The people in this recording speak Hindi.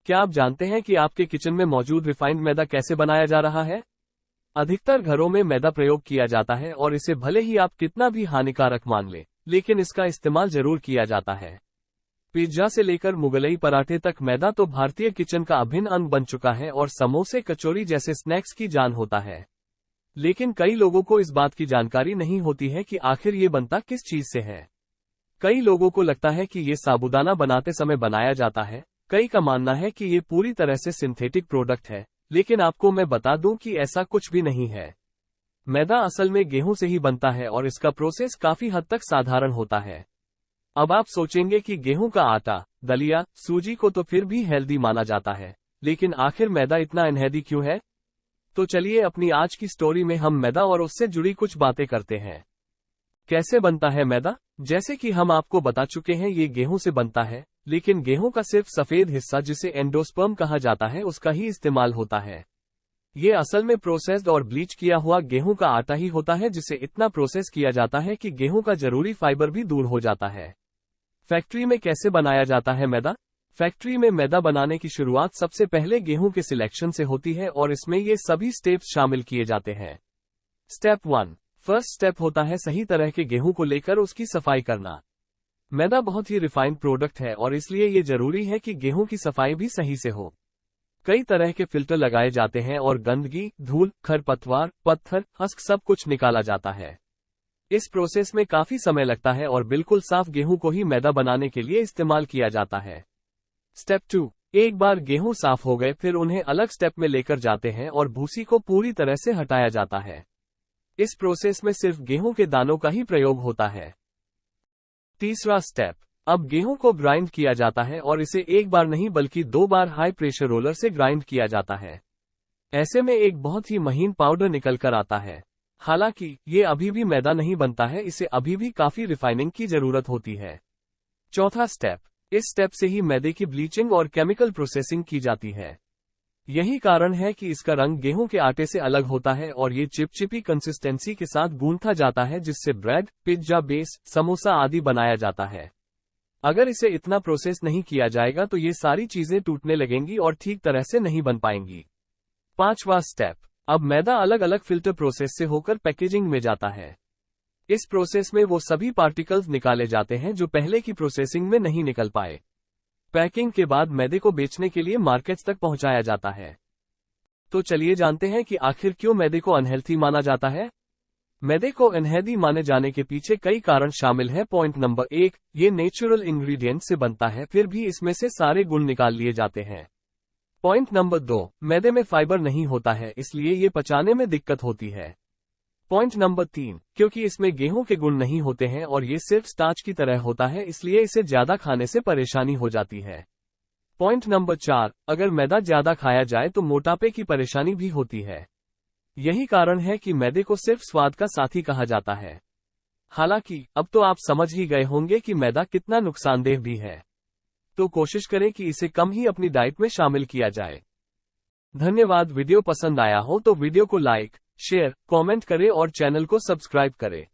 क्या आप जानते हैं कि आपके किचन में मौजूद रिफाइंड मैदा कैसे बनाया जा रहा है? अधिकतर घरों में मैदा प्रयोग किया जाता है और इसे भले ही आप कितना भी हानिकारक मान लें, लेकिन इसका इस्तेमाल जरूर किया जाता है। पिज्जा से लेकर मुगलई पराठे तक मैदा तो भारतीय किचन का अभिन्न अंग बन चुका है और समोसे कचौरी जैसे स्नैक्स की जान होता है। लेकिन कई लोगों को इस बात की जानकारी नहीं होती है कि आखिर ये बनता किस चीज से है। कई लोगों को लगता है कि ये साबूदाना बनाते समय बनाया जाता है, कई का मानना है कि ये पूरी तरह से सिंथेटिक प्रोडक्ट है, लेकिन आपको मैं बता दूं कि ऐसा कुछ भी नहीं है। मैदा असल में गेहूं से ही बनता है और इसका प्रोसेस काफी हद तक साधारण होता है। अब आप सोचेंगे कि गेहूं का आटा, दलिया, सूजी को तो फिर भी हेल्दी माना जाता है, लेकिन आखिर मैदा इतना अनहेल्दी क्यों है? तो चलिए अपनी आज की स्टोरी में हम मैदा और उससे जुड़ी कुछ बातें करते हैं। कैसे बनता है मैदा? जैसे कि हम आपको बता चुके हैं, ये गेहूं से बनता है, लेकिन गेहूं का सिर्फ सफेद हिस्सा जिसे एंडोस्पर्म कहा जाता है उसका ही इस्तेमाल होता है। ये असल में प्रोसेस्ड और ब्लीच किया हुआ गेहूं का आटा ही होता है जिसे इतना प्रोसेस किया जाता है कि गेहूं का जरूरी फाइबर भी दूर हो जाता है। फैक्ट्री में कैसे बनाया जाता है मैदा? फैक्ट्री में मैदा बनाने की शुरुआत सबसे पहले गेहूं के सिलेक्शन से होती है और इसमें ये सभी स्टेप्स शामिल किए जाते हैं। स्टेप 1, फर्स्ट स्टेप होता है सही तरह के गेहूं को लेकर उसकी सफाई करना। मैदा बहुत ही रिफाइंड प्रोडक्ट है और इसलिए ये जरूरी है कि गेहूं की सफाई भी सही से हो। कई तरह के फिल्टर लगाए जाते हैं और गंदगी, धूल, खरपतवार, पत्थर, हस्क सब कुछ निकाला जाता है। इस प्रोसेस में काफी समय लगता है और बिल्कुल साफ गेहूं को ही मैदा बनाने के लिए इस्तेमाल किया जाता है। स्टेप 2, एक बार गेहूं साफ हो गए फिर उन्हें अलग स्टेप में लेकर जाते हैं और भूसी को पूरी तरह से हटाया जाता है। इस प्रोसेस में सिर्फ गेहूं के दानों का ही प्रयोग होता है। तीसरा स्टेप, अब गेहूं को ग्राइंड किया जाता है और इसे एक बार नहीं बल्कि 2 बार हाई प्रेशर रोलर से ग्राइंड किया जाता है। ऐसे में एक बहुत ही महीन पाउडर निकल कर आता है। हालांकि ये अभी भी मैदा नहीं बनता है, इसे अभी भी काफी रिफाइनिंग की जरूरत होती है। चौथा स्टेप, इस स्टेप से ही मैदे की ब्लीचिंग और केमिकल प्रोसेसिंग की जाती है। यही कारण है कि इसका रंग गेहूं के आटे से अलग होता है और ये चिपचिपी कंसिस्टेंसी के साथ गूंथा जाता है जिससे ब्रेड, पिज्जा बेस, समोसा आदि बनाया जाता है। अगर इसे इतना प्रोसेस नहीं किया जाएगा तो ये सारी चीजें टूटने लगेंगी और ठीक तरह से नहीं बन पाएंगी। पांचवा स्टेप, अब मैदा अलग अलग फिल्टर प्रोसेस से होकर पैकेजिंग में जाता है। इस प्रोसेस में वो सभी पार्टिकल्स निकाले जाते हैं जो पहले की प्रोसेसिंग में नहीं निकल पाए। पैकिंग के बाद मैदे को बेचने के लिए मार्केट्स तक पहुंचाया जाता है। तो चलिए जानते हैं कि आखिर क्यों मैदे को अनहेल्थी माना जाता है। मैदे को अनहेल्दी माने जाने के पीछे कई कारण शामिल हैं। पॉइंट नंबर 1, ये नेचुरल इंग्रेडिएंट से बनता है फिर भी इसमें से सारे गुण निकाल लिए जाते हैं। पॉइंट नंबर 2, मैदे में फाइबर नहीं होता है इसलिए ये पचाने में दिक्कत होती है। पॉइंट नंबर 3, क्योंकि इसमें गेहूं के गुण नहीं होते हैं और ये सिर्फ स्टार्च की तरह होता है इसलिए इसे ज्यादा खाने से परेशानी हो जाती है। पॉइंट नंबर 4, अगर मैदा ज्यादा खाया जाए तो मोटापे की परेशानी भी होती है। यही कारण है कि मैदे को सिर्फ स्वाद का साथी कहा जाता है। हालांकि अब तो आप समझ ही गए होंगे कि मैदा कितना नुकसानदेह भी है। तो कोशिश करें कि इसे कम ही अपनी डाइट में शामिल किया जाए। धन्यवाद। वीडियो पसंद आया हो तो वीडियो को लाइक, शेयर, कमेंट करें और चैनल को सब्सक्राइब करें।